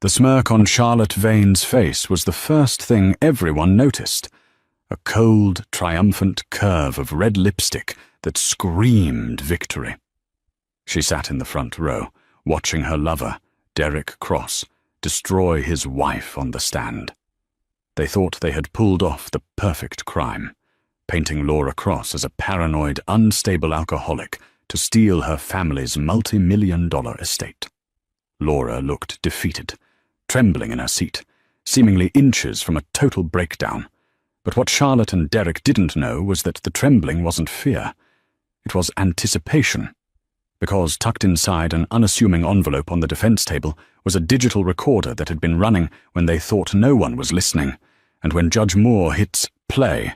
The smirk on Charlotte Vane's face was the first thing everyone noticed. A cold, triumphant curve of red lipstick that screamed victory. She sat in the front row, watching her lover, Derek Cross, destroy his wife on the stand. They thought they had pulled off the perfect crime, painting Laura Cross as a paranoid, unstable alcoholic to steal her family's multi-million-dollar estate. Laura looked defeated, trembling in her seat, seemingly inches from a total breakdown. But what Charlotte and Derek didn't know was that the trembling wasn't fear. It was anticipation, because tucked inside an unassuming envelope on the defense table was a digital recorder that had been running when they thought no one was listening, and when Judge Moore hits play,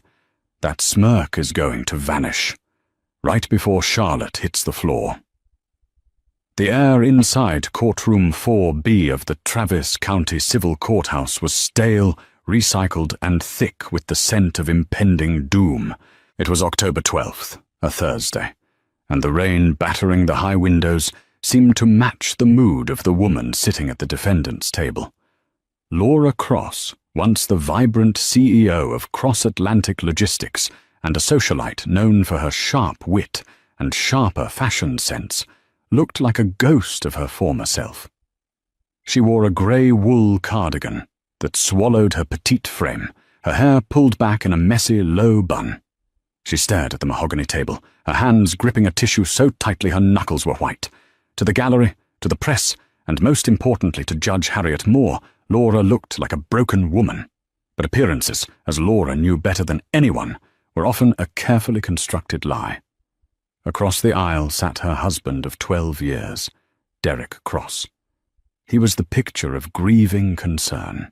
that smirk is going to vanish, right before Charlotte hits the floor. The air inside courtroom 4B of the Travis County Civil Courthouse was stale, recycled, and thick with the scent of impending doom. It was October 12th, a Thursday, and the rain battering the high windows seemed to match the mood of the woman sitting at the defendant's table. Laura Cross, once the vibrant CEO of Cross Atlantic Logistics and a socialite known for her sharp wit and sharper fashion sense, looked like a ghost of her former self. She wore a grey wool cardigan that swallowed her petite frame, her hair pulled back in a messy, low bun. She stared at the mahogany table, her hands gripping a tissue so tightly her knuckles were white. To the gallery, to the press, and most importantly to Judge Harriet Moore, Laura looked like a broken woman. But appearances, as Laura knew better than anyone, were often a carefully constructed lie. Across the aisle sat her husband of 12 years, Derek Cross. He was the picture of grieving concern.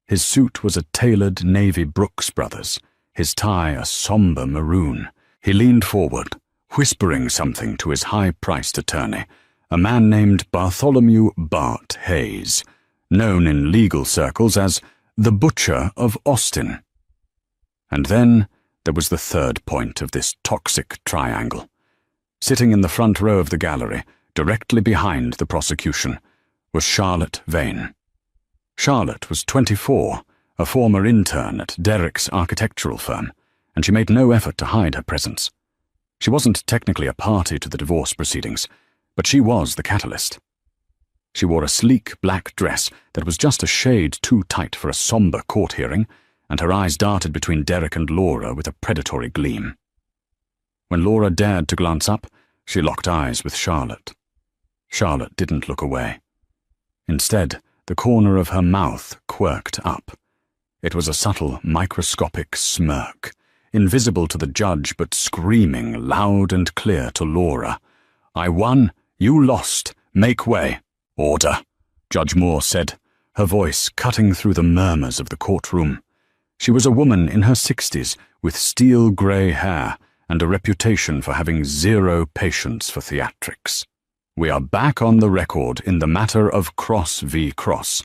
His suit was a tailored navy Brooks Brothers, his tie a somber maroon. He leaned forward, whispering something to his high-priced attorney, a man named Bartholomew Bart Hayes, known in legal circles as the Butcher of Austin. And then there was the third point of this toxic triangle. Sitting in the front row of the gallery, directly behind the prosecution, was Charlotte Vane. Charlotte was 24, a former intern at Derek's architectural firm, and she made no effort to hide her presence. She wasn't technically a party to the divorce proceedings, but she was the catalyst. She wore a sleek black dress that was just a shade too tight for a somber court hearing, and her eyes darted between Derek and Laura with a predatory gleam. When Laura dared to glance up, she locked eyes with Charlotte. Charlotte didn't look away. Instead, the corner of her mouth quirked up. It was a subtle, microscopic smirk, invisible to the judge but screaming loud and clear to Laura. "I won, you lost, make way." "Order," Judge Moore said, her voice cutting through the murmurs of the courtroom. She was a woman in her 60s with steel-grey hair and a reputation for having zero patience for theatrics. "We are back on the record in the matter of Cross v. Cross.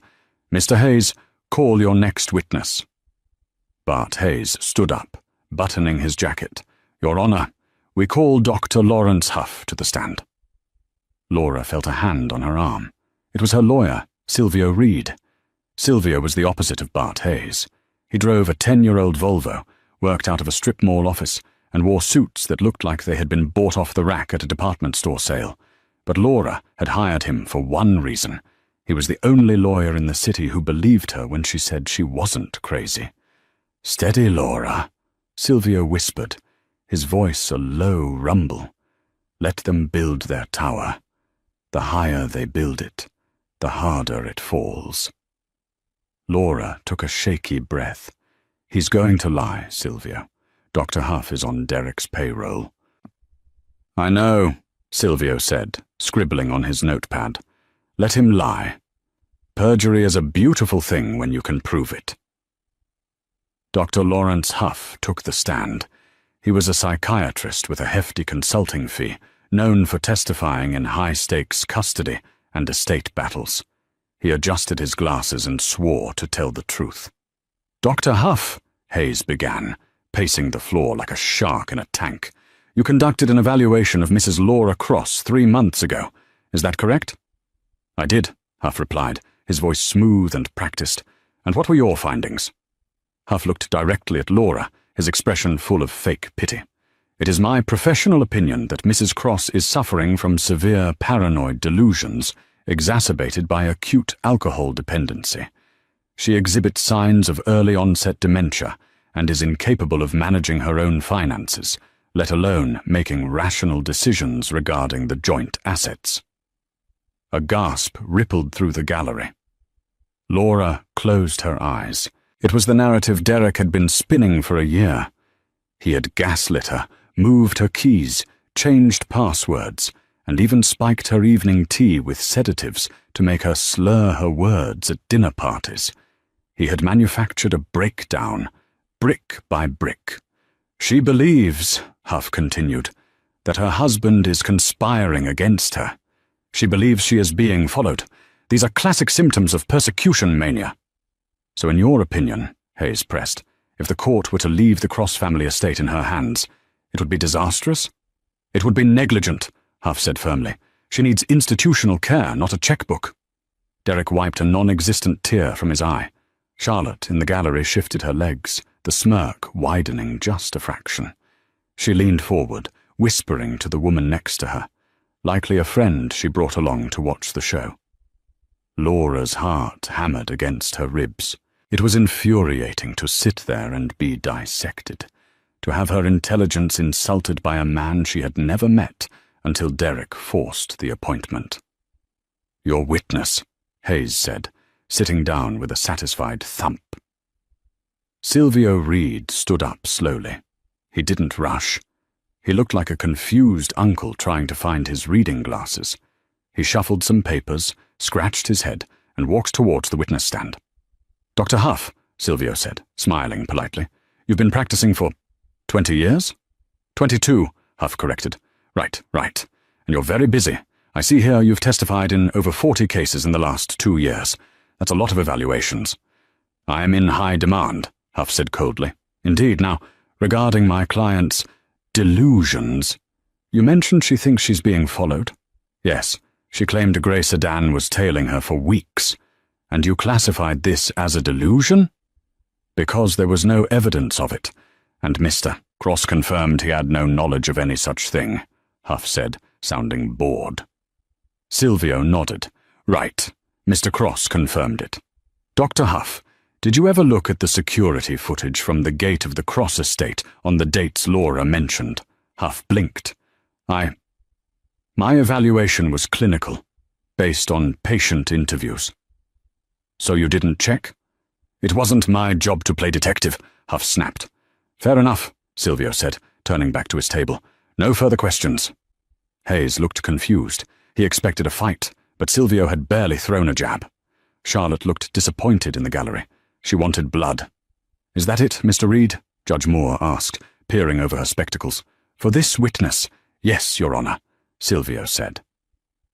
Mr. Hayes, call your next witness." Bart Hayes stood up, buttoning his jacket. "Your Honor, we call Dr. Lawrence Huff to the stand." Laura felt a hand on her arm. It was her lawyer, Silvio Reed. Silvio was the opposite of Bart Hayes. He drove a 10-year-old Volvo, worked out of a strip mall office, and wore suits that looked like they had been bought off the rack at a department store sale. But Laura had hired him for one reason. He was the only lawyer in the city who believed her when she said she wasn't crazy. "Steady, Laura," Silvio whispered, his voice a low rumble. "Let them build their tower. The higher they build it, the harder it falls." Laura took a shaky breath. "He's going to lie, Silvio. Dr. Huff is on Derek's payroll." "I know," Silvio said, scribbling on his notepad. "Let him lie. Perjury is a beautiful thing when you can prove it." Dr. Lawrence Huff took the stand. He was a psychiatrist with a hefty consulting fee, known for testifying in high-stakes custody and estate battles. He adjusted his glasses and swore to tell the truth. "Dr. Huff," Hayes began, pacing the floor like a shark in a tank, "you conducted an evaluation of Mrs. Laura Cross 3 months ago. Is that correct?" "I did," Huff replied, his voice smooth and practiced. "And what were your findings?" Huff looked directly at Laura, his expression full of fake pity. "It is my professional opinion that Mrs. Cross is suffering from severe paranoid delusions, exacerbated by acute alcohol dependency. She exhibits signs of early-onset dementia and is incapable of managing her own finances, let alone making rational decisions regarding the joint assets." A gasp rippled through the gallery. Laura closed her eyes. It was the narrative Derek had been spinning for a year. He had gaslit her, moved her keys, changed passwords, and even spiked her evening tea with sedatives to make her slur her words at dinner parties. He had manufactured a breakdown, brick by brick. "She believes," Huff continued, "that her husband is conspiring against her. She believes she is being followed. These are classic symptoms of persecution mania." "So in your opinion," Hayes pressed, "if the court were to leave the Cross family estate in her hands, it would be disastrous?" "It would be negligent," Huff said firmly. "She needs institutional care, not a checkbook." Derek wiped a non-existent tear from his eye. Charlotte in the gallery shifted her legs, the smirk widening just a fraction. She leaned forward, whispering to the woman next to her, likely a friend she brought along to watch the show. Laura's heart hammered against her ribs. It was infuriating to sit there and be dissected, to have her intelligence insulted by a man she had never met until Derek forced the appointment. "Your witness," Hayes said, sitting down with a satisfied thump. Silvio Reed stood up slowly. He didn't rush. He looked like a confused uncle trying to find his reading glasses. He shuffled some papers, scratched his head, and walked towards the witness stand. "Dr. Huff," Silvio said, smiling politely, "you've been practicing for 20 years? 22, Huff corrected. Right. And you're very busy. I see here you've testified in over 40 cases in the last 2 years. That's a lot of evaluations." "I am in high demand," Huff said coldly. "Indeed. Now, regarding my client's delusions, you mentioned she thinks she's being followed?" "Yes. She claimed a grey sedan was tailing her for weeks. And you classified this as a delusion?" "Because there was no evidence of it, and Mr. Cross confirmed he had no knowledge of any such thing," Huff said, sounding bored. Silvio nodded. "Right. Mr. Cross confirmed it. Dr. Huff, did you ever look at the security footage from the gate of the Cross estate on the dates Laura mentioned?" Huff blinked. My evaluation was clinical, based on patient interviews." "So you didn't check?" "It wasn't my job to play detective," Huff snapped. "Fair enough," Silvio said, turning back to his table. "No further questions." Hayes looked confused. He expected a fight, but Silvio had barely thrown a jab. Charlotte looked disappointed in the gallery. She wanted blood. "Is that it, Mr. Reed?" Judge Moore asked, peering over her spectacles. "For this witness, yes, Your Honor," Silvio said.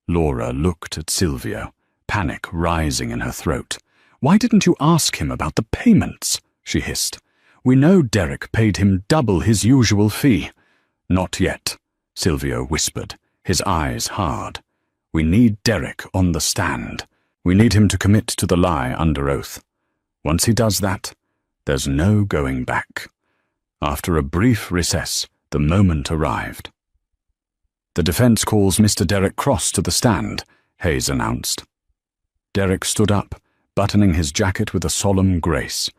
Laura looked at Silvio, panic rising in her throat. "Why didn't you ask him about the payments?" she hissed. "We know Derek paid him double his usual fee." "Not yet," Silvio whispered, his eyes hard. "We need Derek on the stand. We need him to commit to the lie under oath. Once he does that, there's no going back." After a brief recess, the moment arrived. "The defense calls Mr. Derek Cross to the stand," Hayes announced. Derek stood up, buttoning his jacket with a solemn grace.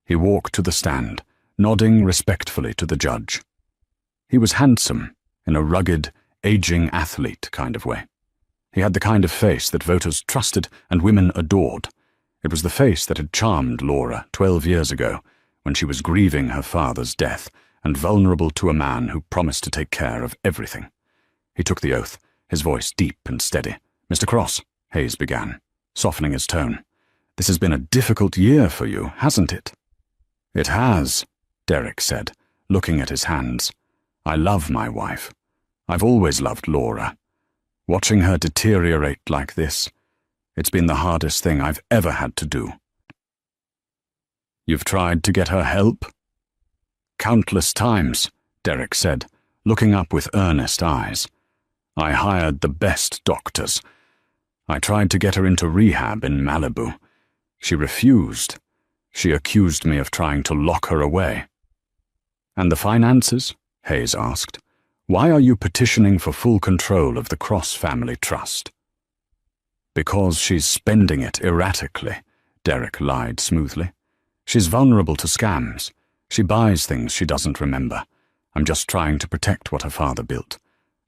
He walked to the stand, nodding respectfully to the judge. He was handsome, in a rugged, aging athlete kind of way. He had the kind of face that voters trusted and women adored. It was the face that had charmed Laura 12 years ago, when she was grieving her father's death and vulnerable to a man who promised to take care of everything. He took the oath, his voice deep and steady. "Mr. Cross," Hayes began, softening his tone, "this has been a difficult year for you, hasn't it?" "It has," Derek said, looking at his hands. "I love my wife. I've always loved Laura. Watching her deteriorate like this, it's been the hardest thing I've ever had to do." "You've tried to get her help?" "Countless times," Derek said, looking up with earnest eyes. "I hired the best doctors. I tried to get her into rehab in Malibu. She refused. She accused me of trying to lock her away. And the finances? Hayes asked. Why are you petitioning for full control of the Cross family trust? Because she's spending it erratically, Derek lied smoothly. She's vulnerable to scams. She buys things she doesn't remember. I'm just trying to protect what her father built.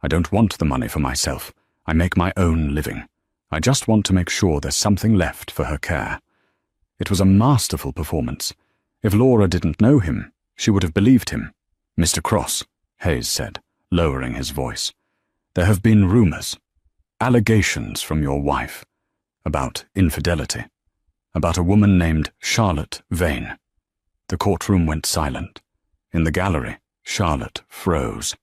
I don't want the money for myself. I make my own living. I just want to make sure there's something left for her care. It was a masterful performance. If Laura didn't know him, she would have believed him. Mr. Cross, Hayes said, lowering his voice. There have been rumors, allegations from your wife, about infidelity, about a woman named Charlotte Vane. The courtroom went silent. In the gallery, Charlotte froze,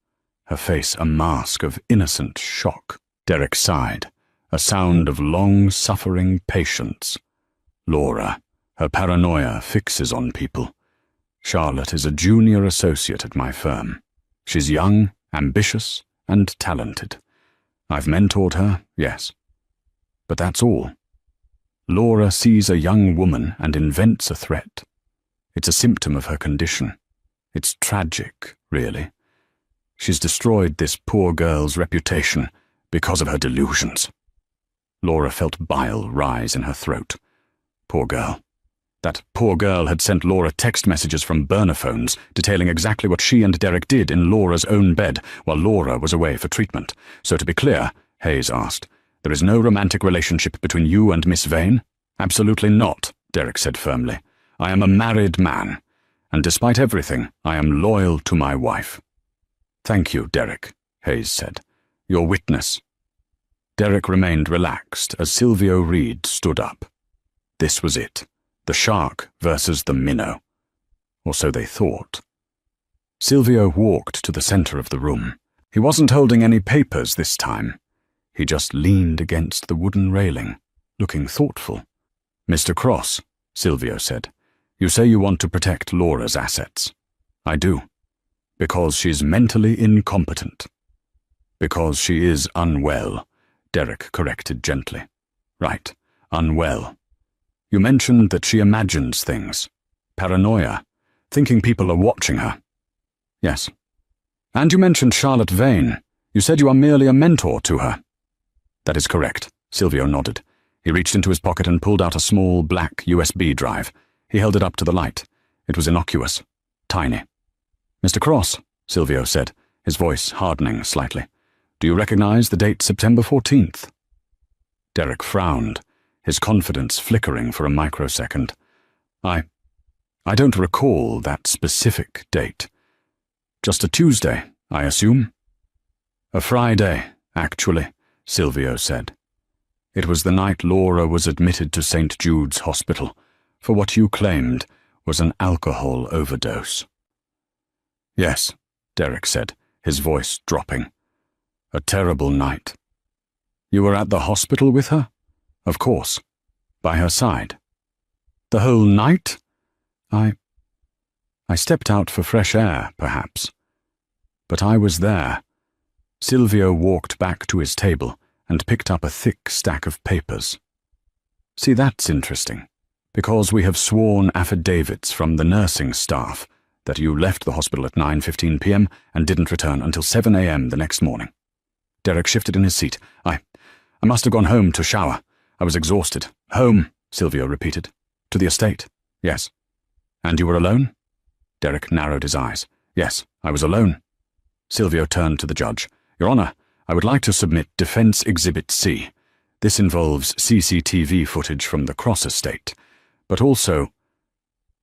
her face a mask of innocent shock. Derek sighed, a sound of long-suffering patience. Laura, her paranoia fixes on people. Charlotte is a junior associate at my firm. She's young, ambitious, and talented. I've mentored her, yes. But that's all. Laura sees a young woman and invents a threat. It's a symptom of her condition. It's tragic, really. She's destroyed this poor girl's reputation because of her delusions. Laura felt bile rise in her throat. Poor girl. That poor girl had sent Laura text messages from burner phones detailing exactly what she and Derek did in Laura's own bed while Laura was away for treatment. So to be clear, Hayes asked, there is no romantic relationship between you and Miss Vane? Absolutely not, Derek said firmly. I am a married man, and despite everything, I am loyal to my wife. Thank you, Derek, Hayes said. Your witness. Derek remained relaxed as Silvio Reed stood up. This was it. The shark versus the minnow. Or so they thought. Silvio walked to the center of the room. He wasn't holding any papers this time. He just leaned against the wooden railing, looking thoughtful. Mr. Cross, Silvio said, you say you want to protect Laura's assets. I do. Because she's mentally incompetent. Because she is unwell, Derek corrected gently. Right, unwell. You mentioned that she imagines things. Paranoia. Thinking people are watching her. Yes. And you mentioned Charlotte Vane. You said you are merely a mentor to her. That is correct, Silvio nodded. He reached into his pocket and pulled out a small black USB drive. He held it up to the light. It was innocuous. Tiny. Mr. Cross, Silvio said, his voice hardening slightly. Do you recognize the date September 14th? Derek frowned, his confidence flickering for a microsecond. I don't recall that specific date. Just a Tuesday, I assume? A Friday, actually, Silvio said. It was the night Laura was admitted to St. Jude's Hospital for what you claimed was an alcohol overdose. Yes, Derek said, his voice dropping. A terrible night. You were at the hospital with her? Of course. By her side. The whole night? I stepped out for fresh air, perhaps. But I was there. Silvio walked back to his table and picked up a thick stack of papers. See, that's interesting, because we have sworn affidavits from the nursing staff that you left the hospital at 9:15 p.m. and didn't return until 7 a.m. the next morning. Derek shifted in his seat. I must have gone home to shower. I was exhausted. Home, Silvio repeated. To the estate. Yes. And you were alone? Derek narrowed his eyes. Yes, I was alone. Silvio turned to the judge. Your Honor, I would like to submit Defense Exhibit C. This involves CCTV footage from the Cross estate, but also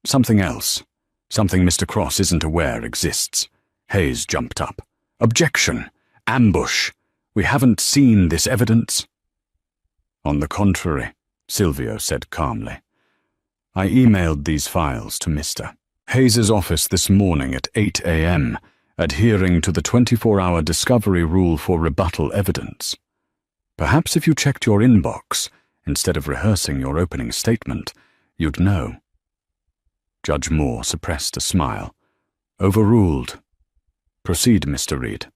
something else. Something Mr. Cross isn't aware exists. Hayes jumped up. Objection! Ambush! We haven't seen this evidence. On the contrary, Silvio said calmly. I emailed these files to Mr. Hayes's office this morning at 8 a.m., adhering to the 24-hour discovery rule for rebuttal evidence. Perhaps if you checked your inbox, instead of rehearsing your opening statement, you'd know. Judge Moore suppressed a smile. Overruled. Proceed, Mr. Reed.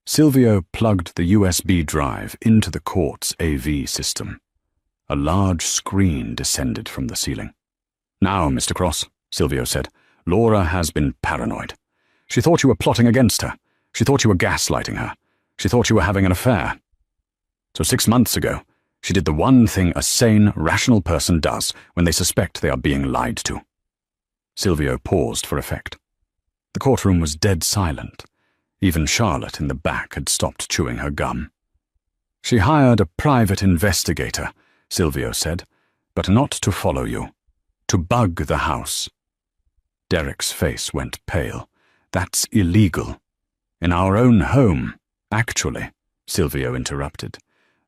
Silvio plugged the USB drive into the court's AV system. A large screen descended from the ceiling. "Now, Mr. Cross," Silvio said, "Laura has been paranoid. She thought you were plotting against her. She thought you were gaslighting her. She thought you were having an affair. So 6 months ago, she did the one thing a sane, rational person does when they suspect they are being lied to." Silvio paused for effect. The courtroom was dead silent. Even Charlotte in the back had stopped chewing her gum. "She hired a private investigator," Silvio said, "but not to follow you. To bug the house." Derek's face went pale. "That's illegal. In our own home, actually," Silvio interrupted.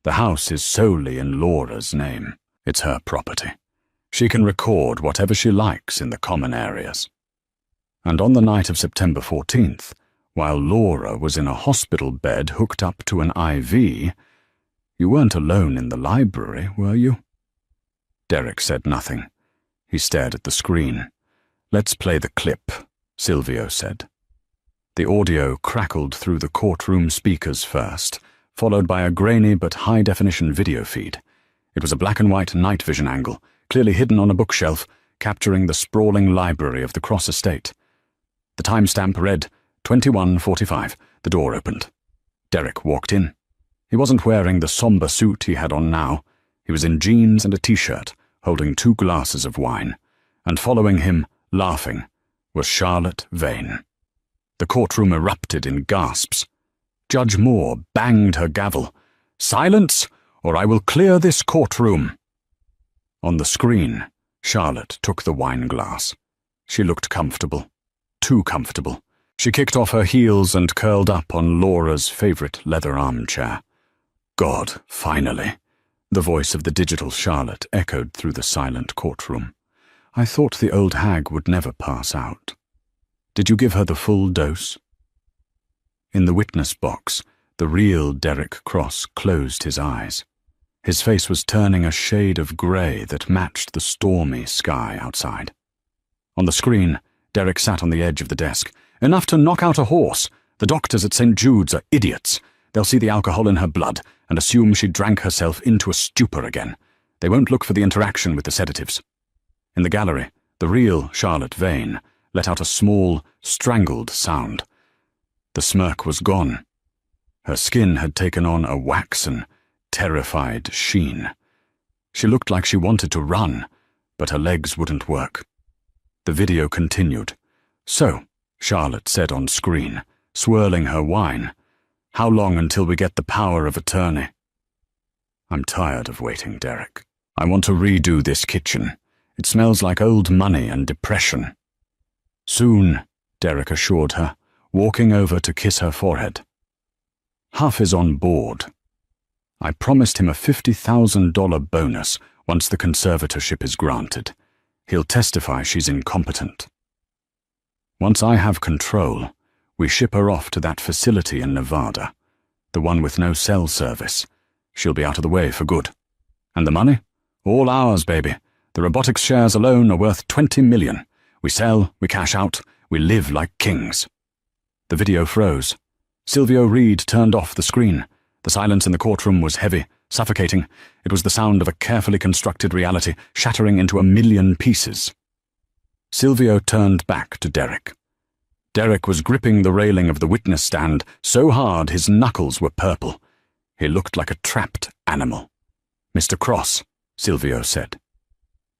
"The house is solely in Laura's name. It's her property. She can record whatever she likes in the common areas." And on the night of September 14th, while Laura was in a hospital bed hooked up to an IV, you weren't alone in the library, were you? Derek said nothing. He stared at the screen. "Let's play the clip," Silvio said. The audio crackled through the courtroom speakers first, followed by a grainy but high-definition video feed. It was a black-and-white night vision angle, clearly hidden on a bookshelf, capturing the sprawling library of the Cross estate. The timestamp read 21:45. The door opened. Derek walked in. He wasn't wearing the somber suit he had on now. He was in jeans and a t-shirt, holding 2 glasses of wine. And following him, laughing, was Charlotte Vane. The courtroom erupted in gasps. Judge Moore banged her gavel. "Silence, or I will clear this courtroom." On the screen, Charlotte took the wine glass. She looked comfortable. Too comfortable. She kicked off her heels and curled up on Laura's favorite leather armchair. "God, finally," the voice of the digital Charlotte echoed through the silent courtroom. "I thought the old hag would never pass out. Did you give her the full dose?" In the witness box, the real Derek Cross closed his eyes. His face was turning a shade of grey that matched the stormy sky outside. On the screen, Derek sat on the edge of the desk. "Enough to knock out a horse. The doctors at St. Jude's are idiots. They'll see the alcohol in her blood and assume she drank herself into a stupor again. They won't look for the interaction with the sedatives." In the gallery, the real Charlotte Vane let out a small, strangled sound. The smirk was gone. Her skin had taken on a waxen, terrified sheen. She looked like she wanted to run, but her legs wouldn't work. The video continued. "So," Charlotte said on screen, swirling her wine, "how long until we get the power of attorney?" "I'm tired of waiting, Derek. I want to redo this kitchen. It smells like old money and depression." "Soon," Derek assured her, walking over to kiss her forehead. "Huff is on board. I promised him a $50,000 bonus once the conservatorship is granted. He'll testify she's incompetent. Once I have control, we ship her off to that facility in Nevada, the one with no cell service. She'll be out of the way for good. And the money? All ours, baby. The robotics shares alone are worth $20 million. We sell, we cash out, we live like kings." The video froze. Silvio Reed turned off the screen. The silence in the courtroom was heavy, suffocating. It was the sound of a carefully constructed reality shattering into a million pieces. Silvio turned back to Derek. Derek was gripping the railing of the witness stand so hard his knuckles were purple. He looked like a trapped animal. "Mr. Cross," Silvio said,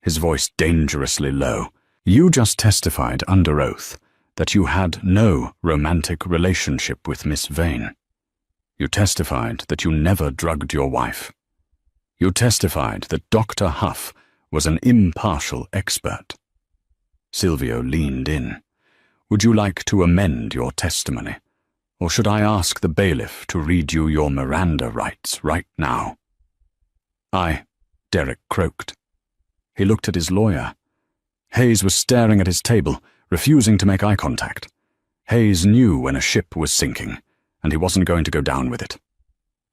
his voice dangerously low, "you just testified under oath that you had no romantic relationship with Miss Vane. You testified that you never drugged your wife. You testified that Dr. Huff was an impartial expert." Silvio leaned in. "Would you like to amend your testimony, or should I ask the bailiff to read you your Miranda rights right now?" Derek croaked. He looked at his lawyer. Hayes was staring at his table, refusing to make eye contact. Hayes knew when a ship was sinking, and he wasn't going to go down with it.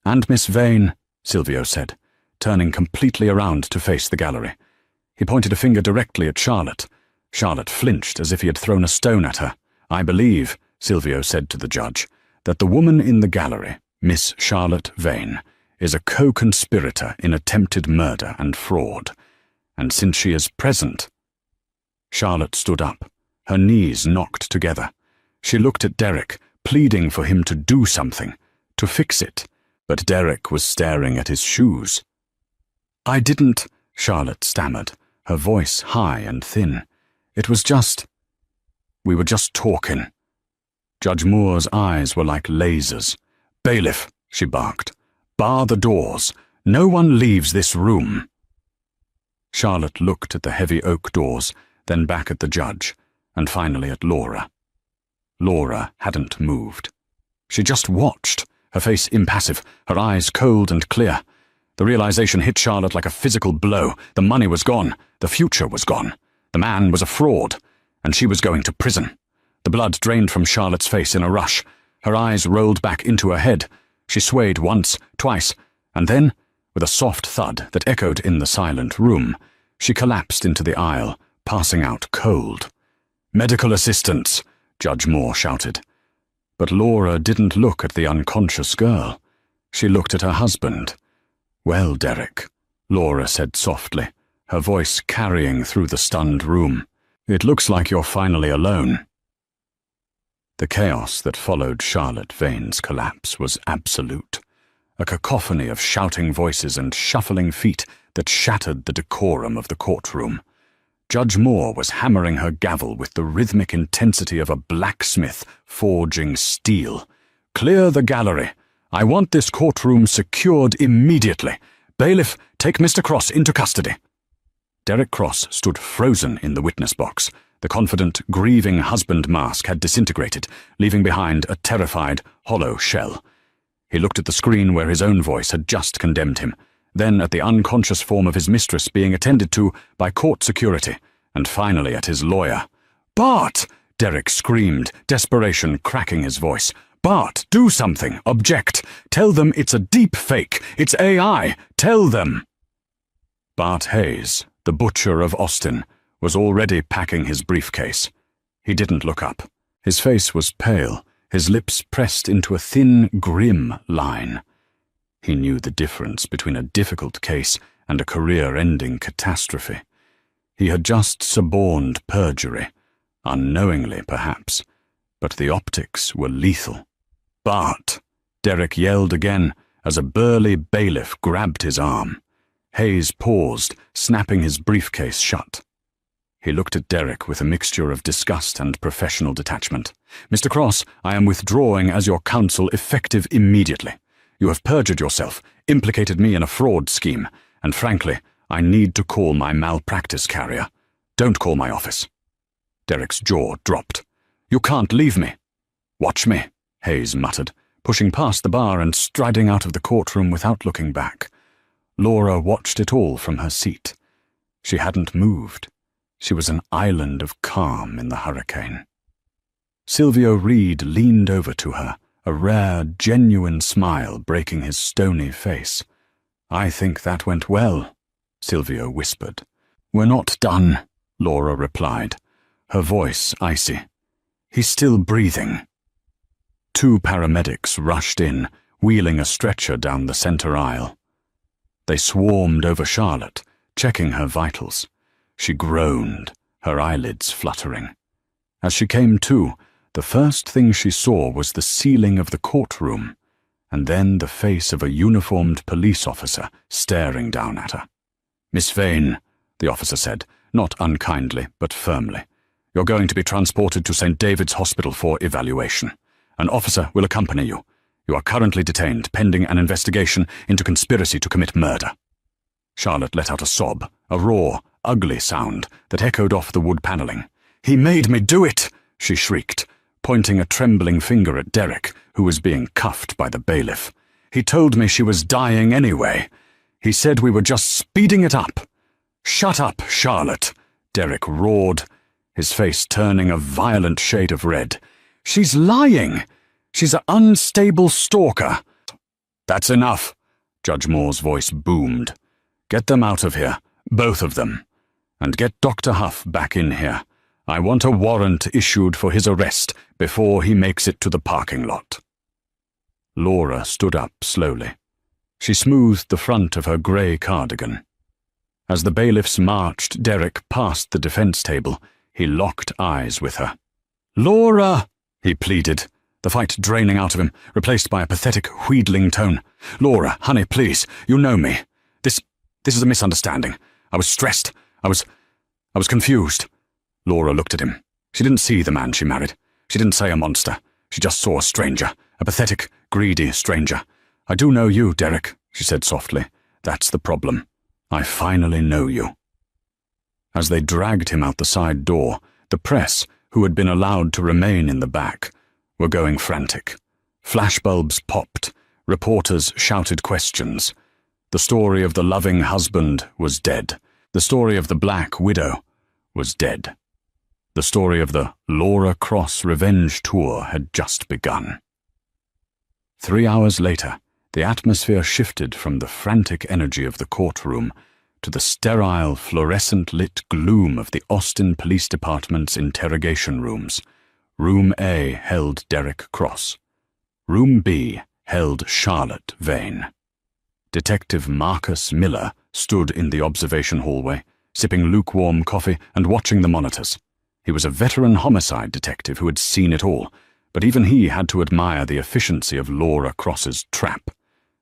"And Miss Vane," Silvio said, turning completely around to face the gallery. He pointed a finger directly at Charlotte. Charlotte flinched as if he had thrown a stone at her. "I believe," Silvio said to the judge, that the woman in the gallery, Miss Charlotte Vane, is a co-conspirator in attempted murder and fraud, and since she is present—" Charlotte stood up, her knees knocked together. She looked at Derek, pleading for him to do something, to fix it, but Derek was staring at his shoes. "I didn't," Charlotte stammered, her voice high and thin. "It was just— we were just talking." Judge Moore's eyes were like lasers. "Bailiff," she barked, "bar the doors. No one leaves this room." Charlotte looked at the heavy oak doors, then back at the judge, and finally at Laura. Laura hadn't moved. She just watched, her face impassive, her eyes cold and clear. The realization hit Charlotte like a physical blow. The money was gone. The future was gone. The man was a fraud, and she was going to prison. The blood drained from Charlotte's face in a rush. Her eyes rolled back into her head. She swayed once, twice, and then, with a soft thud that echoed in the silent room, she collapsed into the aisle, passing out cold. "Medical assistance!" Judge Moore shouted. But Laura didn't look at the unconscious girl. She looked at her husband. "Well, Derek," Laura said softly, her voice carrying through the stunned room, "it looks like you're finally alone." The chaos that followed Charlotte Vane's collapse was absolute, a cacophony of shouting voices and shuffling feet that shattered the decorum of the courtroom. Judge Moore was hammering her gavel with the rhythmic intensity of a blacksmith forging steel. "Clear the gallery. I want this courtroom secured immediately. Bailiff, take Mr. Cross into custody." Derek Cross stood frozen in the witness box. The confident, grieving husband mask had disintegrated, leaving behind a terrified, hollow shell. He looked at the screen where his own voice had just condemned him, then at the unconscious form of his mistress being attended to by court security, and finally at his lawyer. "Bart!" Derek screamed, desperation cracking his voice. "Bart, do something! Object! Tell them it's a deep fake! It's AI! Tell them!" Bart Hayes, the butcher of Austin, was already packing his briefcase. He didn't look up. His face was pale, his lips pressed into a thin, grim line. He knew the difference between a difficult case and a career-ending catastrophe. He had just suborned perjury, unknowingly perhaps, but the optics were lethal. "Bart!" Derek yelled again as a burly bailiff grabbed his arm. Hayes paused, snapping his briefcase shut. He looked at Derek with a mixture of disgust and professional detachment. "Mr. Cross, I am withdrawing as your counsel effective immediately. You have perjured yourself, implicated me in a fraud scheme, and frankly, I need to call my malpractice carrier. Don't call my office." Derek's jaw dropped. "You can't leave me." "Watch me," Hayes muttered, pushing past the bar and striding out of the courtroom without looking back. Laura watched it all from her seat. She hadn't moved. She was an island of calm in the hurricane. Silvio Reed leaned over to her, a rare, genuine smile breaking his stony face. "I think that went well," Silvio whispered. "We're not done," Laura replied, her voice icy. "He's still breathing." Two paramedics rushed in, wheeling a stretcher down the center aisle. They swarmed over Charlotte, checking her vitals. She groaned, her eyelids fluttering. As she came to, the first thing she saw was the ceiling of the courtroom, and then the face of a uniformed police officer staring down at her. "Miss Vane," the officer said, not unkindly but firmly, "you're going to be transported to St. David's Hospital for evaluation. An officer will accompany you. You are currently detained pending an investigation into conspiracy to commit murder." Charlotte let out a sob, a raw, ugly sound that echoed off the wood paneling. "He made me do it!" she shrieked, pointing a trembling finger at Derek, who was being cuffed by the bailiff. "He told me she was dying anyway. He said we were just speeding it up." "Shut up, Charlotte!" Derek roared, his face turning a violent shade of red. "She's lying! She's an unstable stalker." "That's enough," Judge Moore's voice boomed. "Get them out of here, both of them. And get Dr. Huff back in here. I want a warrant issued for his arrest before he makes it to the parking lot." Laura stood up slowly. She smoothed the front of her grey cardigan. As the bailiffs marched Derek past the defence table, he locked eyes with her. "Laura!" he pleaded, the fight draining out of him, replaced by a pathetic, wheedling tone. "Laura, honey, please, you know me. This is a misunderstanding. I was stressed. I was confused." Laura looked at him. She didn't see the man she married. She didn't say a monster. She just saw a stranger, a pathetic, greedy stranger. "I do know you, Derek," she said softly. "That's the problem. I finally know you." As they dragged him out the side door, the press, who had been allowed to remain in the back, were going frantic. Flashbulbs popped. Reporters shouted questions. The story of the loving husband was dead. The story of the Black Widow was dead. The story of the Laura Cross revenge tour had just begun. 3 hours later, the atmosphere shifted from the frantic energy of the courtroom to the sterile, fluorescent-lit gloom of the Austin Police Department's interrogation rooms. Room A held Derek Cross. Room B held Charlotte Vane. Detective Marcus Miller stood in the observation hallway, sipping lukewarm coffee and watching the monitors. He was a veteran homicide detective who had seen it all, but even he had to admire the efficiency of Laura Cross's trap.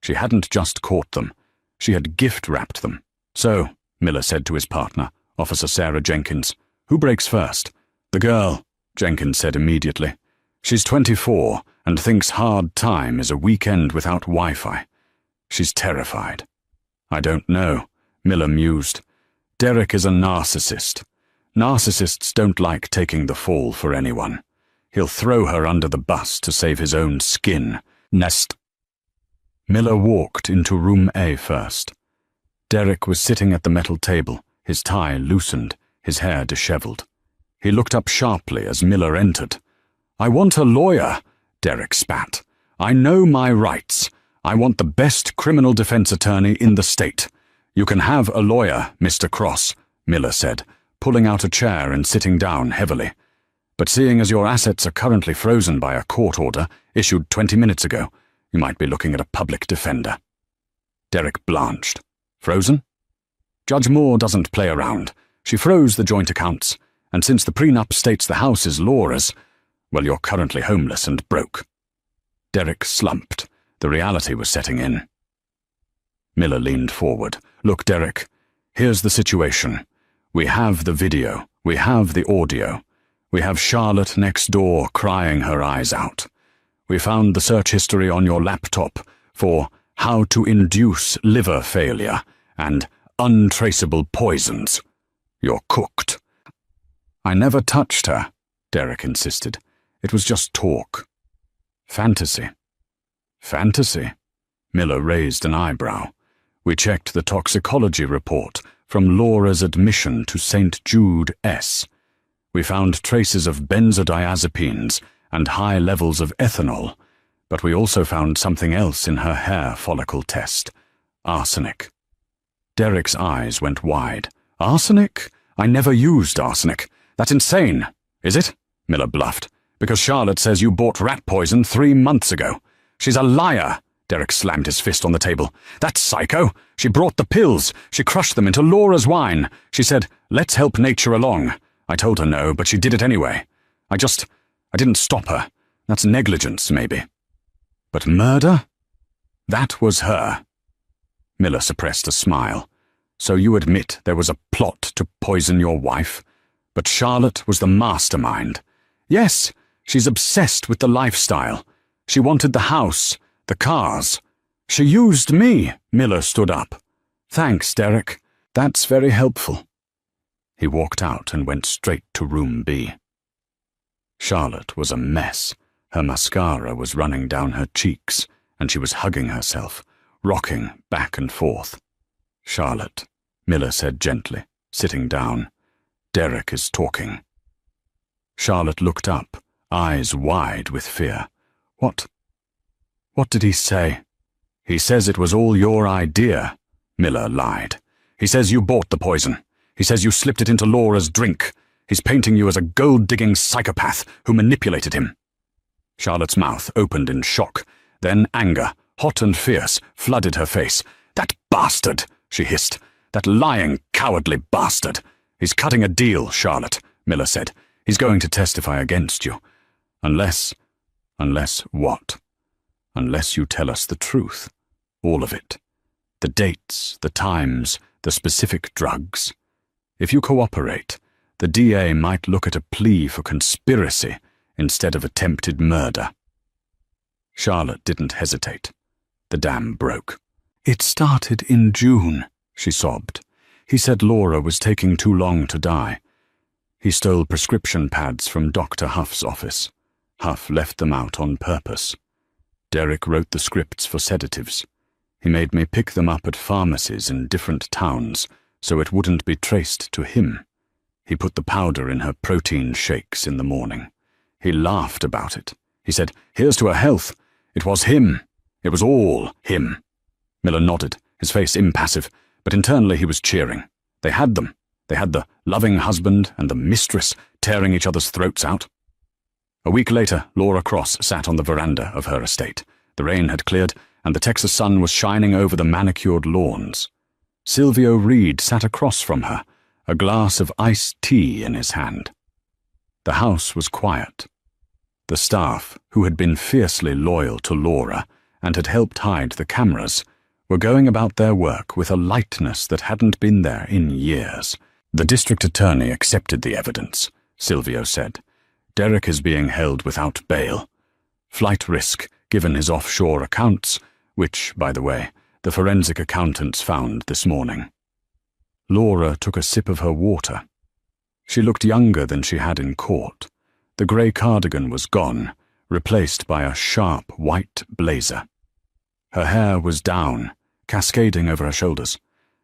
She hadn't just caught them. She had gift-wrapped them. "So," Miller said to his partner, Officer Sarah Jenkins, "who breaks first?" "The girl," Jenkins said immediately. "She's 24 and thinks hard time is a weekend without Wi-Fi. She's terrified." "I don't know," Miller mused. "Derek is a narcissist. Narcissists don't like taking the fall for anyone. He'll throw her under the bus to save his own skin. Nest." Miller walked into Room A first. Derek was sitting at the metal table, his tie loosened, his hair disheveled. He looked up sharply as Miller entered. "I want a lawyer," Derek spat. "I know my rights. I want the best criminal defense attorney in the state. You can have a lawyer, Mr. Cross," Miller said, pulling out a chair and sitting down heavily. "But seeing as your assets are currently frozen by a court order issued 20 minutes ago, you might be looking at a public defender." Derek blanched. "Frozen?" "Judge Moore doesn't play around. She froze the joint accounts, and since the prenup states the house is Laura's, well, you're currently homeless and broke." Derek slumped. The reality was setting in. Miller leaned forward. "Look, Derek, here's the situation. We have the video. We have the audio. We have Charlotte next door crying her eyes out. We found the search history on your laptop for how to induce liver failure and untraceable poisons. You're cooked." "I never touched her," Derek insisted. "It was just talk." "Fantasy." "Fantasy?" Miller raised an eyebrow. "We checked the toxicology report from Laura's admission to St. Jude S. We found traces of benzodiazepines and high levels of ethanol, but we also found something else in her hair follicle test. Arsenic." Derek's eyes went wide. "Arsenic? I never used arsenic. That's insane." "Is it?" Miller bluffed. "Because Charlotte says you bought rat poison 3 months ago." "She's a liar!" Derek slammed his fist on the table. "That psycho! She brought the pills. She crushed them into Laura's wine. She said, 'Let's help nature along.' I told her no, but she did it anyway. I didn't stop her. That's negligence, maybe." "But murder?" "That was her." Miller suppressed a smile. "So you admit there was a plot to poison your wife? But Charlotte was the mastermind." "Yes, she's obsessed with the lifestyle. She wanted the house, the cars. She used me." Miller stood up. "Thanks, Derek. That's very helpful." He walked out and went straight to Room B. Charlotte was a mess. Her mascara was running down her cheeks, and she was hugging herself, rocking back and forth. "Charlotte," Miller said gently, sitting down. "Derek is talking." Charlotte looked up, eyes wide with fear. What did he say?" "He says it was all your idea," Miller lied. "He says you bought the poison. He says you slipped it into Laura's drink. He's painting you as a gold-digging psychopath who manipulated him." Charlotte's mouth opened in shock. Then anger, hot and fierce, flooded her face. "That bastard!" she hissed. "That lying, cowardly bastard! He's cutting a deal, Charlotte," Miller said. "He's going to testify against you. Unless what? Unless you tell us the truth. All of it. The dates, the times, the specific drugs. If you cooperate, the DA might look at a plea for conspiracy instead of attempted murder." Charlotte didn't hesitate. The dam broke. "It started in June," she sobbed. "He said Laura was taking too long to die. He stole prescription pads from Dr. Huff's office. Huff left them out on purpose. Derek wrote the scripts for sedatives. He made me pick them up at pharmacies in different towns so it wouldn't be traced to him. He put the powder in her protein shakes in the morning. He laughed about it. He said, 'Here's to her health.' It was him. It was all him." Miller nodded, his face impassive, but internally he was cheering. They had them. They had the loving husband and the mistress tearing each other's throats out. A week later, Laura Cross sat on the veranda of her estate. The rain had cleared, and the Texas sun was shining over the manicured lawns. Silvio Reed sat across from her, a glass of iced tea in his hand. The house was quiet. The staff, who had been fiercely loyal to Laura and had helped hide the cameras, were going about their work with a lightness that hadn't been there in years. "The district attorney accepted the evidence," Silvio said. "Derek is being held without bail. Flight risk, given his offshore accounts, which, by the way, the forensic accountants found this morning." Laura took a sip of her water. She looked younger than she had in court. The grey cardigan was gone, replaced by a sharp white blazer. Her hair was down, cascading over her shoulders.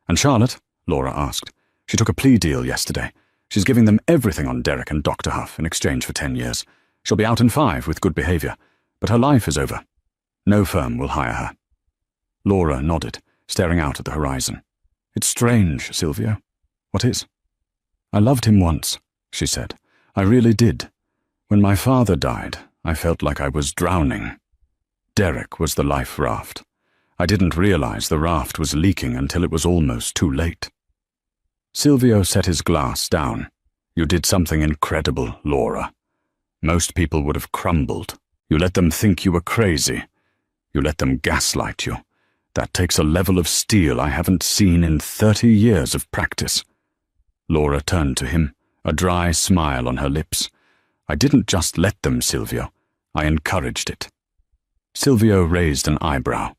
"And Charlotte?" Laura asked. "She took a plea deal yesterday. She's giving them everything on Derek and Dr. Huff in exchange for 10 years. She'll be out in 5 with good behaviour, but her life is over. No firm will hire her." Laura nodded, staring out at the horizon. "It's strange, Silvio." "What is?" "I loved him once," she said. "I really did. When my father died, I felt like I was drowning. Derek was the life raft. I didn't realize the raft was leaking until it was almost too late." Silvio set his glass down. "You did something incredible, Laura. Most people would have crumbled. You let them think you were crazy. You let them gaslight you. That takes a level of steel I haven't seen in 30 years of practice." Laura turned to him, a dry smile on her lips. "I didn't just let them, Silvio. I encouraged it." Silvio raised an eyebrow.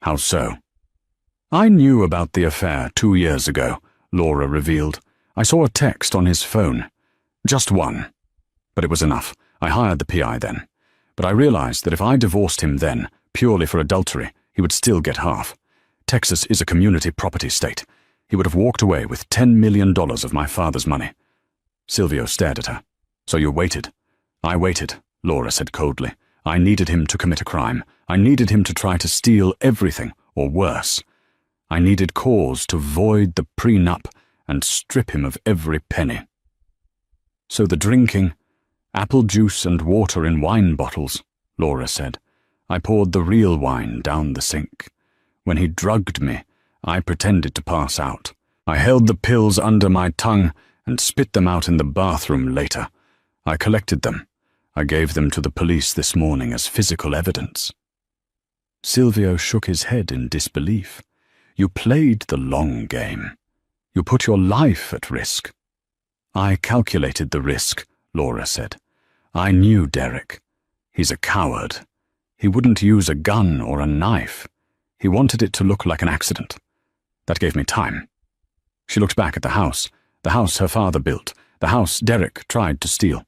"How so?" "I knew about the affair 2 years ago," Laura revealed. "I saw a text on his phone. Just one. But it was enough. I hired the PI then. But I realized that if I divorced him then, purely for adultery, he would still get half. Texas is a community property state. He would have walked away with $10 million of my father's money." Silvio stared at her. "So you waited?" "I waited," Laura said coldly. "I needed him to commit a crime. I needed him to try to steal everything, or worse. I needed cause to void the prenup and strip him of every penny." "So the drinking, apple juice and water in wine bottles," Laura said. "I poured the real wine down the sink. When he drugged me, I pretended to pass out. I held the pills under my tongue and spit them out in the bathroom later. I collected them. I gave them to the police this morning as physical evidence." Silvio shook his head in disbelief. "You played the long game. You put your life at risk." "I calculated the risk," Laura said. "I knew Derek. He's a coward. He wouldn't use a gun or a knife. He wanted it to look like an accident. That gave me time." She looked back at the house her father built, the house Derek tried to steal.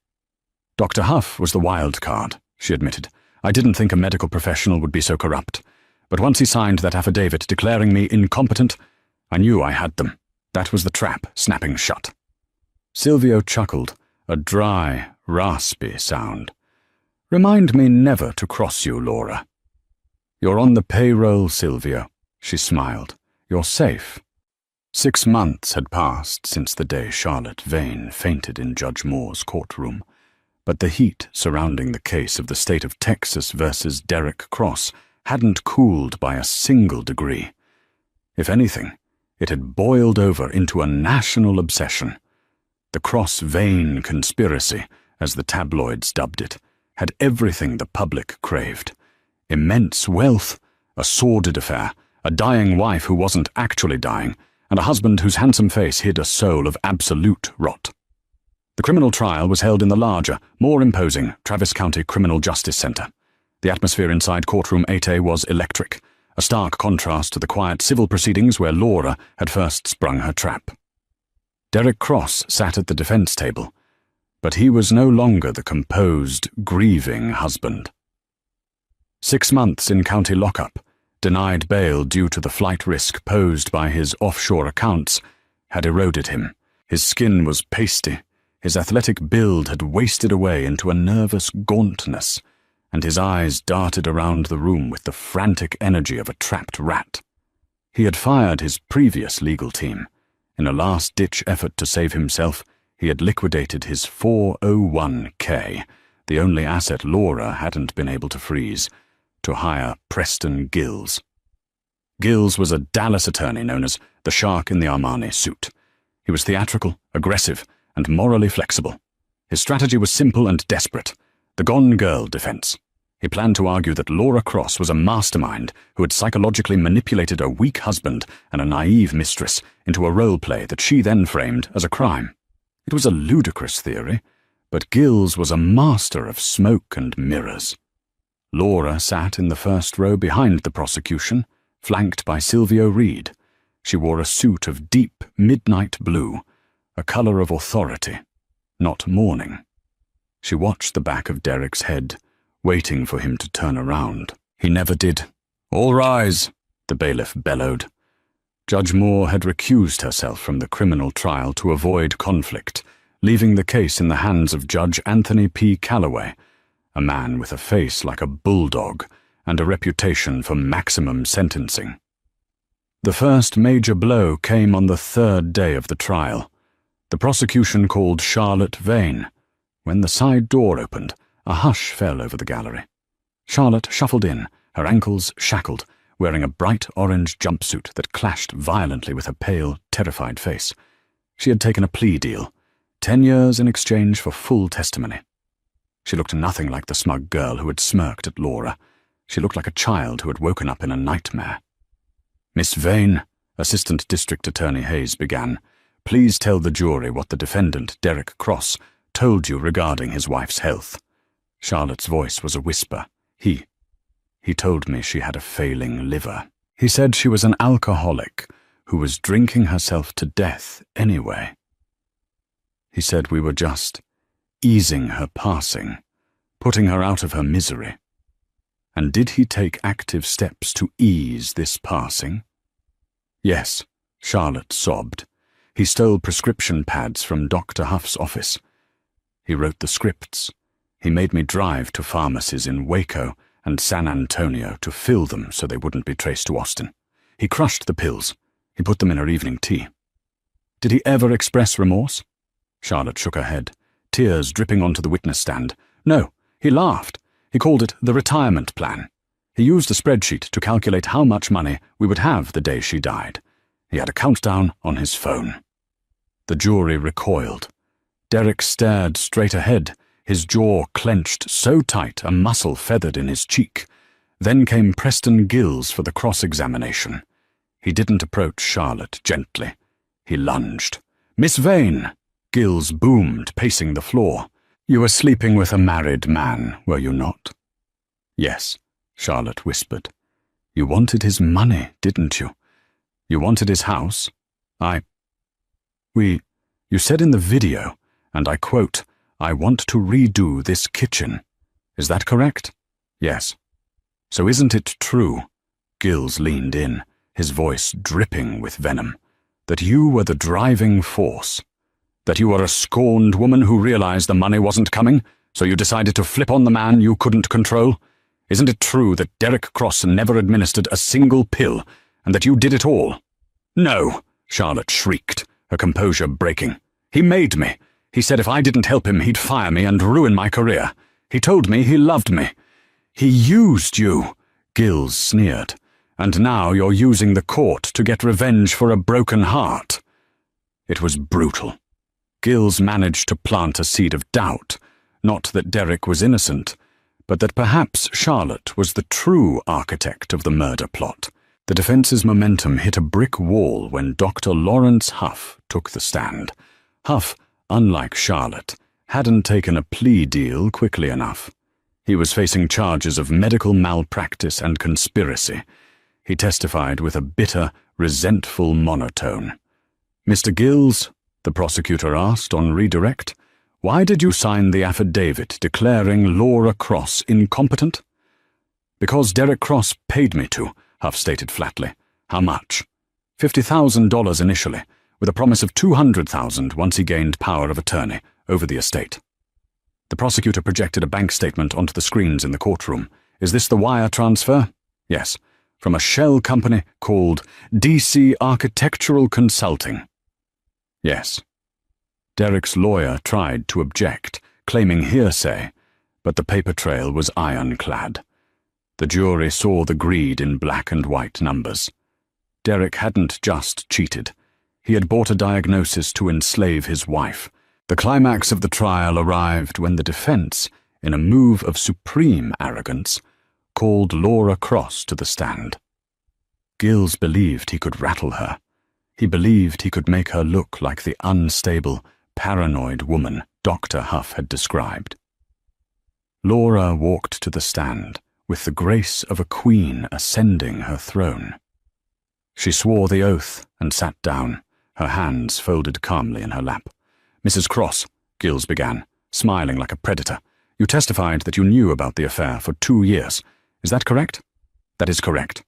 "Dr. Huff was the wild card," she admitted. "I didn't think a medical professional would be so corrupt. But once he signed that affidavit declaring me incompetent, I knew I had them. That was the trap snapping shut." Silvio chuckled, a dry, raspy sound. "Remind me never to cross you, Laura." "You're on the payroll, Silvio," she smiled. "You're safe." 6 months had passed since the day Charlotte Vane fainted in Judge Moore's courtroom, but the heat surrounding the case of the state of Texas versus Derek Cross hadn't cooled by a single degree. If anything, it had boiled over into a national obsession. The cross-vein conspiracy, as the tabloids dubbed it, had everything the public craved. Immense wealth, a sordid affair, a dying wife who wasn't actually dying, and a husband whose handsome face hid a soul of absolute rot. The criminal trial was held in the larger, more imposing Travis County Criminal Justice Center. The atmosphere inside courtroom 8A was electric, a stark contrast to the quiet civil proceedings where Laura had first sprung her trap. Derek Cross sat at the defense table, but he was no longer the composed, grieving husband. 6 months in county lockup, denied bail due to the flight risk posed by his offshore accounts, had eroded him. His skin was pasty, his athletic build had wasted away into a nervous gauntness, and his eyes darted around the room with the frantic energy of a trapped rat. He had fired his previous legal team. In a last-ditch effort to save himself, he had liquidated his 401k, the only asset Laura hadn't been able to freeze, to hire Preston Gills. Gills was a Dallas attorney known as the Shark in the Armani suit. He was theatrical, aggressive, and morally flexible. His strategy was simple and desperate: the Gone Girl defense. He planned to argue that Laura Cross was a mastermind who had psychologically manipulated a weak husband and a naive mistress into a role play that she then framed as a crime. It was a ludicrous theory, but Gills was a master of smoke and mirrors. Laura sat in the first row behind the prosecution, flanked by Silvio Reed. She wore a suit of deep midnight blue, a color of authority, not mourning. She watched the back of Derek's head, waiting for him to turn around. He never did. "All rise," the bailiff bellowed. Judge Moore had recused herself from the criminal trial to avoid conflict, leaving the case in the hands of Judge Anthony P. Calloway, a man with a face like a bulldog and a reputation for maximum sentencing. The first major blow came on the 3rd day of the trial. The prosecution called Charlotte Vane. When the side door opened, a hush fell over the gallery. Charlotte shuffled in, her ankles shackled, wearing a bright orange jumpsuit that clashed violently with her pale, terrified face. She had taken a plea deal, 10 years in exchange for full testimony. She looked nothing like the smug girl who had smirked at Laura. She looked like a child who had woken up in a nightmare. "Miss Vane," Assistant District Attorney Hayes began, "please tell the jury what the defendant, Derek Cross, told you regarding his wife's health." Charlotte's voice was a whisper. He told me she had a failing liver. He said she was an alcoholic who was drinking herself to death anyway. He said we were just easing her passing, putting her out of her misery. And did he take active steps to ease this passing? Yes, Charlotte sobbed. He stole prescription pads from Dr. Huff's office. He wrote the scripts. He made me drive to pharmacies in Waco and San Antonio to fill them so they wouldn't be traced to Austin. He crushed the pills. He put them in her evening tea. Did he ever express remorse? Charlotte shook her head, tears dripping onto the witness stand. No, he laughed. He called it the retirement plan. He used a spreadsheet to calculate how much money we would have the day she died. He had a countdown on his phone. The jury recoiled. Derek stared straight ahead, his jaw clenched so tight a muscle feathered in his cheek. Then came Preston Gills for the cross-examination. He didn't approach Charlotte gently. He lunged. "Miss Vane!" Gills boomed, pacing the floor. "You were sleeping with a married man, were you not?" "Yes," Charlotte whispered. "You wanted his money, didn't you? You wanted his house? You said in the video, and I quote, 'I want to redo this kitchen.' Is that correct?" "Yes." "So isn't it true," Gills leaned in, his voice dripping with venom, "that you were the driving force? That you were a scorned woman who realized the money wasn't coming, so you decided to flip on the man you couldn't control? Isn't it true that Derek Cross never administered a single pill, and that you did it all?" "No," Charlotte shrieked, her composure breaking. "He made me. He said if I didn't help him, he'd fire me and ruin my career. He told me he loved me. He used you." Gills sneered. "And now you're using the court to get revenge for a broken heart." It was brutal. Gills managed to plant a seed of doubt, not that Derek was innocent, but that perhaps Charlotte was the true architect of the murder plot. The defense's momentum hit a brick wall when Dr. Lawrence Huff took the stand. Huff, unlike Charlotte, hadn't taken a plea deal quickly enough. He was facing charges of medical malpractice and conspiracy. He testified with a bitter, resentful monotone. "Mr. Gills," the prosecutor asked on redirect, "why did you sign the affidavit declaring Laura Cross incompetent?" "Because Derek Cross paid me to," Huff stated flatly. "How much?" $50,000 initially, with a promise of $200,000 once he gained power of attorney over the estate. The prosecutor projected a bank statement onto the screens in the courtroom. "Is this the wire transfer?" "Yes, from a shell company called DC Architectural Consulting." "Yes." Derek's lawyer tried to object, claiming hearsay, but the paper trail was ironclad. The jury saw the greed in black and white numbers. Derek hadn't just cheated. He had bought a diagnosis to enslave his wife. The climax of the trial arrived when the defense, in a move of supreme arrogance, called Laura Cross to the stand. Gills believed he could rattle her. He believed he could make her look like the unstable, paranoid woman Dr. Huff had described. Laura walked to the stand with the grace of a queen ascending her throne. She swore the oath and sat down, her hands folded calmly in her lap. "Mrs. Cross," Gills began, smiling like a predator, "you testified that you knew about the affair for 2 years. Is that correct?" "That is correct."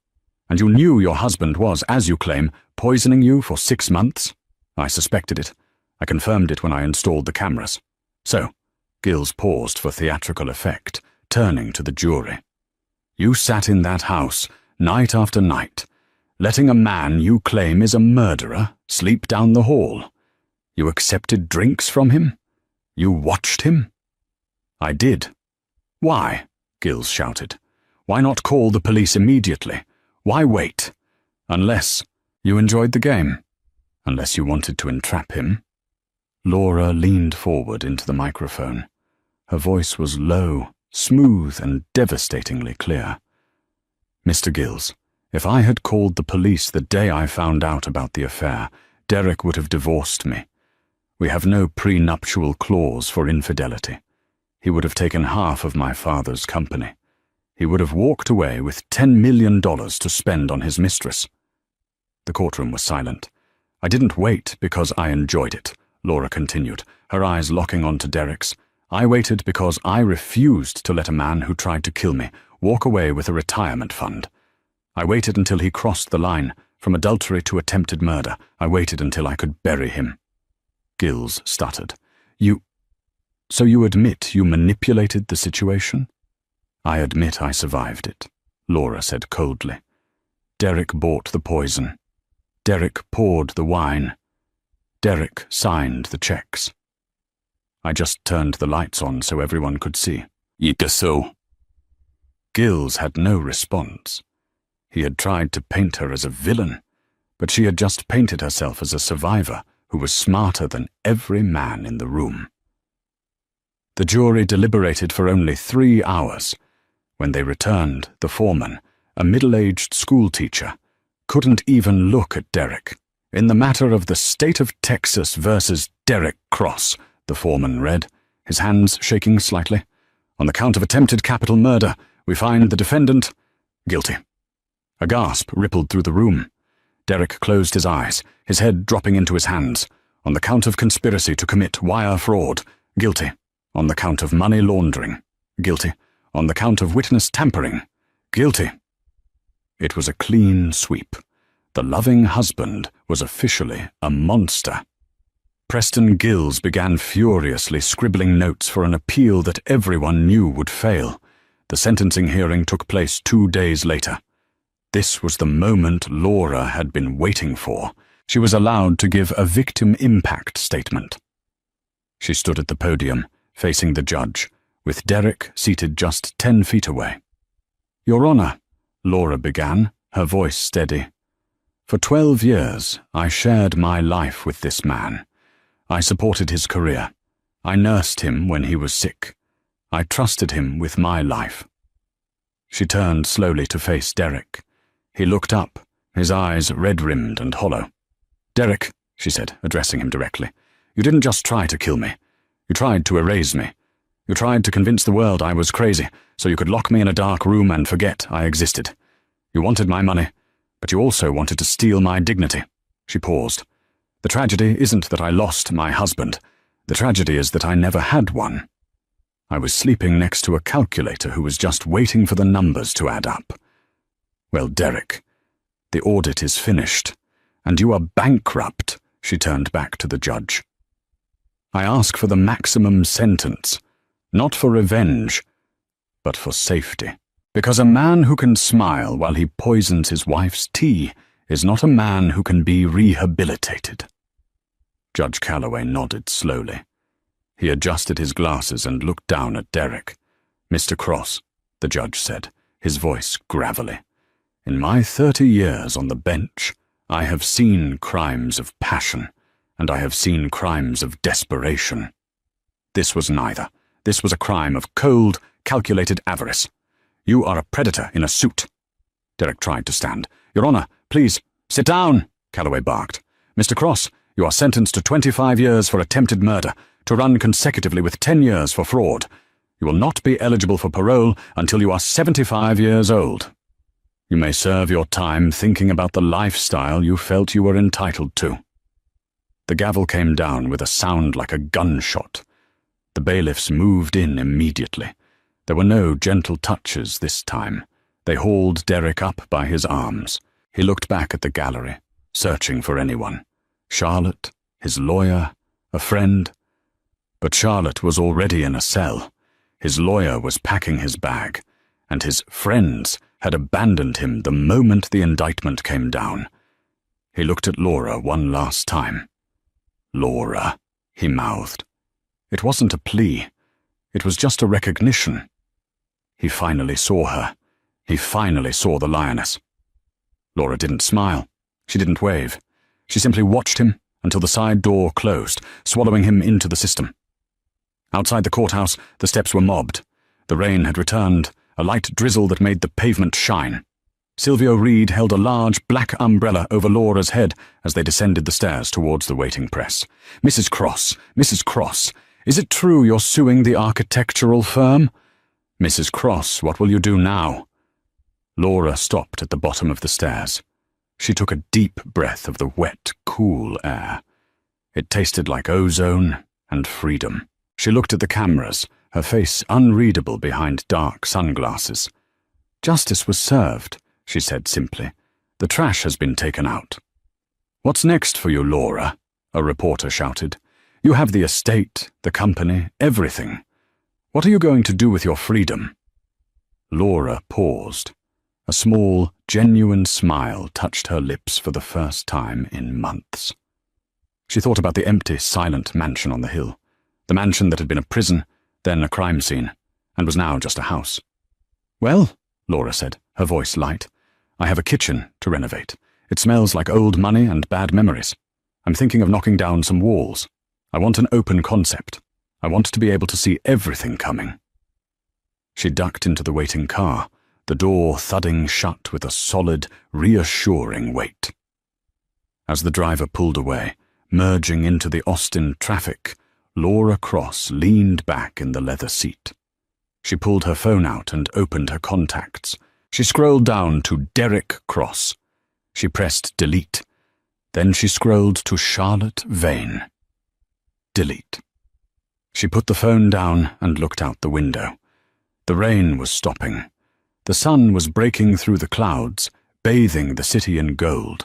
"And you knew your husband was, as you claim, poisoning you for 6 months?" "I suspected it. I confirmed it when I installed the cameras." "So," Gills paused for theatrical effect, turning to the jury, "you sat in that house, night after night, letting a man you claim is a murderer sleep down the hall. You accepted drinks from him? You watched him?" "I did." "Why?" Gills shouted. "Why not call the police immediately? Why wait? Unless you enjoyed the game. Unless you wanted to entrap him." Laura leaned forward into the microphone. Her voice was low, smooth, and devastatingly clear. "Mr. Gills, if I had called the police the day I found out about the affair, Derek would have divorced me. We have no prenuptial clause for infidelity. He would have taken half of my father's company. He would have walked away with $10 million to spend on his mistress." The courtroom was silent. "I didn't wait because I enjoyed it," Laura continued, her eyes locking onto Derek's. "I waited because I refused to let a man who tried to kill me walk away with a retirement fund. I waited until he crossed the line, from adultery to attempted murder. I waited until I could bury him." Gills stuttered. So you admit you manipulated the situation?" "I admit I survived it," Laura said coldly. "Derek bought the poison. Derek poured the wine. Derek signed the checks. I just turned the lights on so everyone could see." "So?" Gills had no response. He had tried to paint her as a villain, but she had just painted herself as a survivor who was smarter than every man in the room. The jury deliberated for only 3 hours. When they returned, the foreman, a middle-aged schoolteacher, couldn't even look at Derek. "In the matter of the state of Texas versus Derek Cross," the foreman read, his hands shaking slightly, "on the count of attempted capital murder, we find the defendant guilty." A gasp rippled through the room. Derek closed his eyes, his head dropping into his hands. "On the count of conspiracy to commit wire fraud, guilty. On the count of money laundering, guilty. On the count of witness tampering, guilty." It was a clean sweep. The loving husband was officially a monster. Preston Gills began furiously scribbling notes for an appeal that everyone knew would fail. The sentencing hearing took place 2 days later. This was the moment Laura had been waiting for. She was allowed to give a victim impact statement. She stood at the podium, facing the judge, with Derek seated just 10 feet away. "Your Honor," Laura began, her voice steady. For 12 years, I shared my life with this man. I supported his career. I nursed him when he was sick. I trusted him with my life. She turned slowly to face Derek. He looked up, his eyes red-rimmed and hollow. "Derek," she said, addressing him directly, "you didn't just try to kill me. You tried to erase me. You tried to convince the world I was crazy, so you could lock me in a dark room and forget I existed. You wanted my money, but you also wanted to steal my dignity." She paused. "The tragedy isn't that I lost my husband. The tragedy is that I never had one. I was sleeping next to a calculator who was just waiting for the numbers to add up. Well, Derek, the audit is finished, and you are bankrupt." She turned back to the judge. "I ask for the maximum sentence, not for revenge, but for safety. Because a man who can smile while he poisons his wife's tea is not a man who can be rehabilitated." Judge Calloway nodded slowly. He adjusted his glasses and looked down at Derek. "Mr. Cross," the judge said, his voice gravelly, "in my 30 years on the bench, I have seen crimes of passion, and I have seen crimes of desperation. This was neither. This was a crime of cold, calculated avarice. You are a predator in a suit." Derek tried to stand. "Your Honor, please, sit down," Calloway barked. "Mr. Cross, you are sentenced to 25 years for attempted murder, to run consecutively with 10 years for fraud. You will not be eligible for parole until you are 75 years old. You may serve your time thinking about the lifestyle you felt you were entitled to." The gavel came down with a sound like a gunshot. The bailiffs moved in immediately. There were no gentle touches this time. They hauled Derek up by his arms. He looked back at the gallery, searching for anyone. Charlotte, his lawyer, a friend. But Charlotte was already in a cell. His lawyer was packing his bag, and his friends had abandoned him the moment the indictment came down. He looked at Laura one last time. "Laura," he mouthed. It wasn't a plea. It was just a recognition. He finally saw her. He finally saw the lioness. Laura didn't smile. She didn't wave. She simply watched him until the side door closed, swallowing him into the system. Outside the courthouse, the steps were mobbed. The rain had returned, a light drizzle that made the pavement shine. Silvio Reed held a large black umbrella over Laura's head as they descended the stairs towards the waiting press. Mrs. Cross, is it true you're suing the architectural firm?" "Mrs. Cross, what will you do now?" Laura stopped at the bottom of the stairs. She took a deep breath of the wet, cool air. It tasted like ozone and freedom. She looked at the cameras, her face unreadable behind dark sunglasses. "Justice was served," she said simply. "The trash has been taken out." "What's next for you, Laura?" a reporter shouted. "You have the estate, the company, everything. What are you going to do with your freedom?" Laura paused. A small, genuine smile touched her lips for the first time in months. She thought about the empty, silent mansion on the hill. The mansion that had been a prison, then a crime scene, and was now just a house. "Well," Laura said, her voice light, "I have a kitchen to renovate. It smells like old money and bad memories. I'm thinking of knocking down some walls. I want an open concept. I want to be able to see everything coming." She ducked into the waiting car, the door thudding shut with a solid, reassuring weight. As the driver pulled away, merging into the Austin traffic, Laura Cross leaned back in the leather seat. She pulled her phone out and opened her contacts. She scrolled down to Derek Cross. She pressed delete. Then she scrolled to Charlotte Vane. Delete. She put the phone down and looked out the window. The rain was stopping. The sun was breaking through the clouds, bathing the city in gold.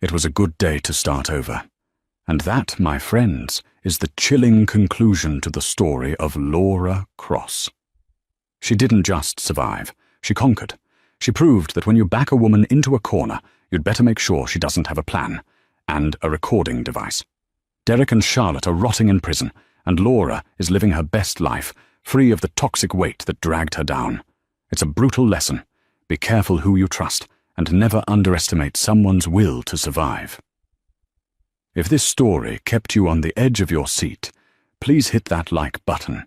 It was a good day to start over. And that, my friends, is the chilling conclusion to the story of Laura Cross. She didn't just survive. She conquered. She proved that when you back a woman into a corner, you'd better make sure she doesn't have a plan, and a recording device. Derek and Charlotte are rotting in prison, and Laura is living her best life, free of the toxic weight that dragged her down. It's a brutal lesson, Be careful who you trust, and never underestimate someone's will to survive. If this story kept you on the edge of your seat, please hit that like button.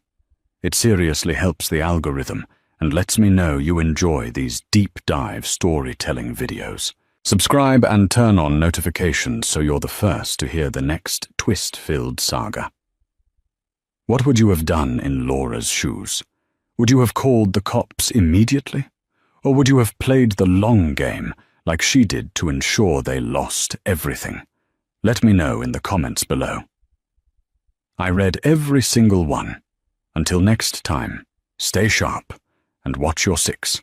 It seriously helps the algorithm and lets me know you enjoy these deep dive storytelling videos. Subscribe and turn on notifications so you're the first to hear the next twist-filled saga. What would you have done in Laura's shoes? Would you have called the cops immediately? Or would you have played the long game like she did to ensure they lost everything? Let me know in the comments below. I read every single one. Until next time, stay sharp and watch your six.